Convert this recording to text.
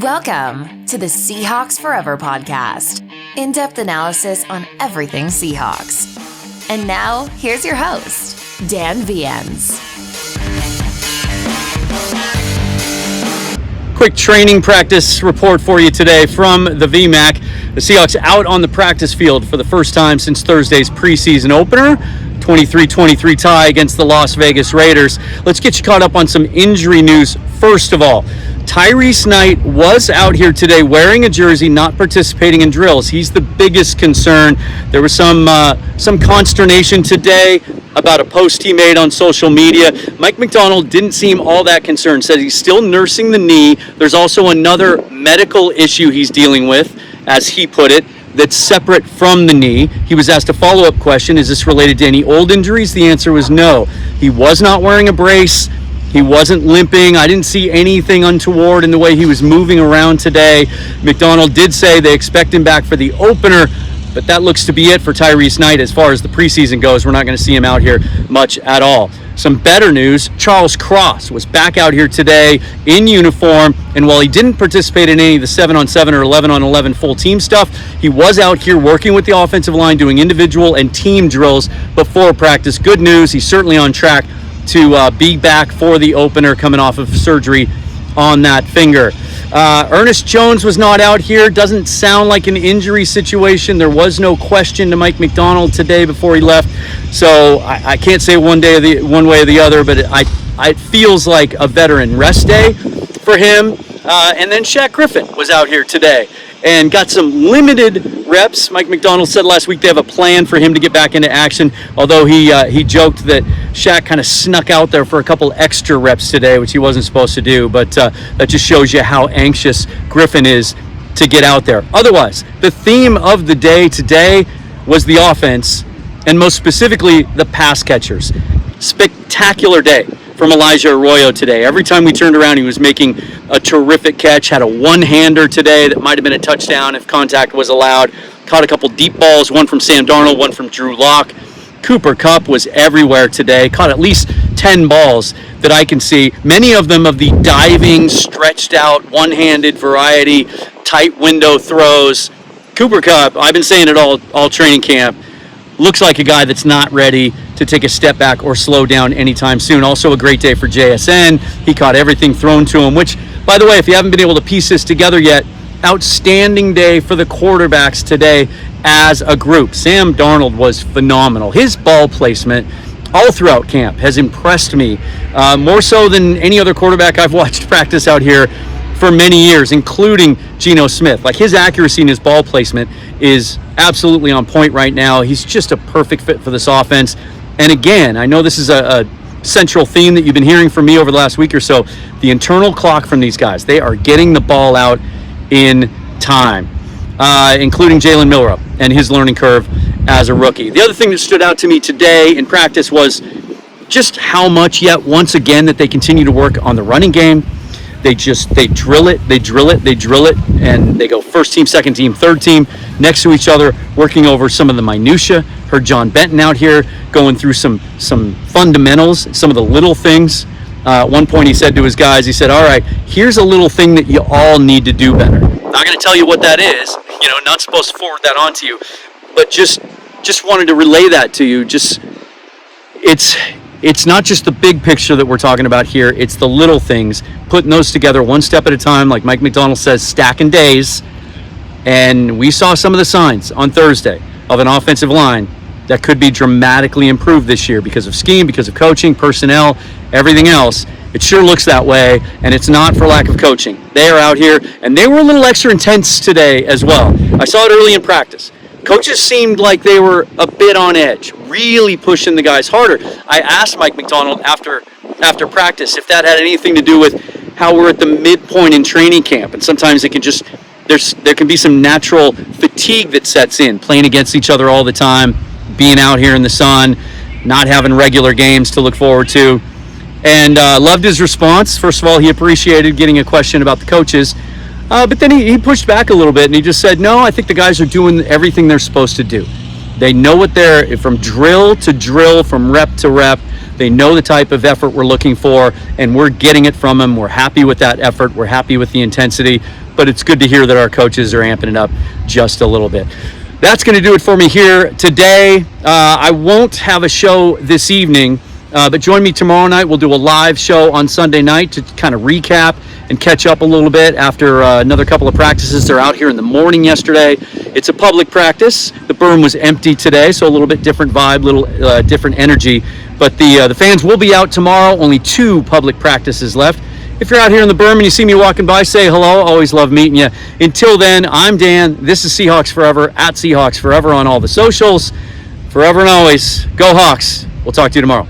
Welcome to the Seahawks Forever podcast. In-depth analysis on everything Seahawks. And now, here's your host, Dan Viens. Quick training practice report for you today from the VMAC. The Seahawks out on the practice field for the first time since Thursday's preseason opener. 23-23 tie against the Las Vegas Raiders. Let's get you caught up on some injury news. First of all, Tyrese Knight was out here today wearing a jersey, not participating in drills. He's the biggest concern. There was some consternation today about a post he made on social media. Mike Macdonald didn't seem all that concerned, said he's still nursing the knee. There's also another medical issue he's dealing with, as he put it, that's separate from the knee. He was asked a follow-up question, is this related to any old injuries? The answer was no. He was not wearing a brace. He wasn't limping. I didn't see anything untoward in the way he was moving around today. Macdonald did say they expect him back for the opener, but that looks to be it for Tyrese Knight as far as the preseason goes. We're not going to see him out here much at all. Some better news, Charles Cross was back out here today in uniform, and while he didn't participate in any of the 7-on-7 or 11-on-11 full team stuff, he was out here working with the offensive line, doing individual and team drills before practice. Good news, he's certainly on track to be back for the opener, coming off of surgery on that finger. Ernest Jones was not out here. Doesn't sound like an injury situation. There was no question to Mike Macdonald today before he left. So I can't say one way or the other, but it feels like a veteran rest day for him. And then Shaq Griffin was out here today and got some limited reps. Mike Macdonald said last week they have a plan for him to get back into action, although he joked that Shaq kind of snuck out there for a couple extra reps today, which he wasn't supposed to do, but that just shows you how anxious Griffin is to get out there. Otherwise, the theme of the day today was the offense, and most specifically, the pass catchers. Spectacular day from Elijah Arroyo today. Every time we turned around, he was making a terrific catch. Had a one-hander today that might have been a touchdown if contact was allowed. Caught a couple deep balls, one from Sam Darnold, one from Drew Lock. Cooper Kupp was everywhere today. Caught at least 10 balls that I can see. Many of them of the diving, stretched out, one-handed variety, tight window throws. Cooper Kupp, I've been saying it all training camp, looks like a guy that's not ready to take a step back or slow down anytime soon. Also a great day for JSN. He caught everything thrown to him, which, by the way, if you haven't been able to piece this together yet, outstanding day for the quarterbacks today as a group. Sam Darnold was phenomenal. His ball placement all throughout camp has impressed me, more so than any other quarterback I've watched practice out here for many years, including Geno Smith. Like, his accuracy and his ball placement is absolutely on point right now. He's just a perfect fit for this offense. And again, I know this is a central theme that you've been hearing from me over the last week or so. The internal clock from these guys, they are getting the ball out in time, including Jalen Milroe and his learning curve as a rookie. The other thing that stood out to me today in practice was just how much yet once again that they continue to work on the running game. They drill it, and they go first team, second team, third team next to each other, working over some of the minutia. Heard John Benton out here going through some fundamentals, some of the little things. At one point he said to his guys, he said, all right, here's a little thing that you all need to do better. Not going to tell you what that is, not supposed to forward that on to you, but just wanted to relay that to you. It's not just the big picture that we're talking about here. It's the little things, putting those together one step at a time, like Mike Macdonald says, stacking days. And we saw some of the signs on Thursday of an offensive line that could be dramatically improved this year because of scheme, because of coaching, personnel, everything else. It sure looks that way, and it's not for lack of coaching. They are out here, and they were a little extra intense today as well. I saw it early in practice. Coaches seemed like they were a bit on edge, really pushing the guys harder. I asked Mike Macdonald after practice if that had anything to do with how we're at the midpoint in training camp, and sometimes it can just there can be some natural fatigue that sets in, playing against each other all the time, being out here in the sun, not having regular games to look forward to. And loved his response. First of all, he appreciated getting a question about the coaches. But then he pushed back a little bit, and he just said, no, I think the guys are doing everything they're supposed to do. They know what they're, from drill to drill, from rep to rep, they know the type of effort we're looking for, and we're getting it from them. We're happy with that effort. We're happy with the intensity. but it's good to hear that our coaches are amping it up just a little bit. That's going to do it for me here today. I won't have a show this evening, but join me tomorrow night. We'll do a live show on Sunday night to kind of recap and catch up a little bit after another couple of practices. They're out here in the morning yesterday. It's a public practice. The berm was empty today, so a little bit different vibe, little different energy. But the fans will be out tomorrow. Only 2 public practices left. If you're out here in the berm and you see me walking by, say hello. Always love meeting you. Until then, I'm Dan. This is Seahawks Forever, at Seahawks Forever on all the socials. Forever and always, go Hawks. We'll talk to you tomorrow.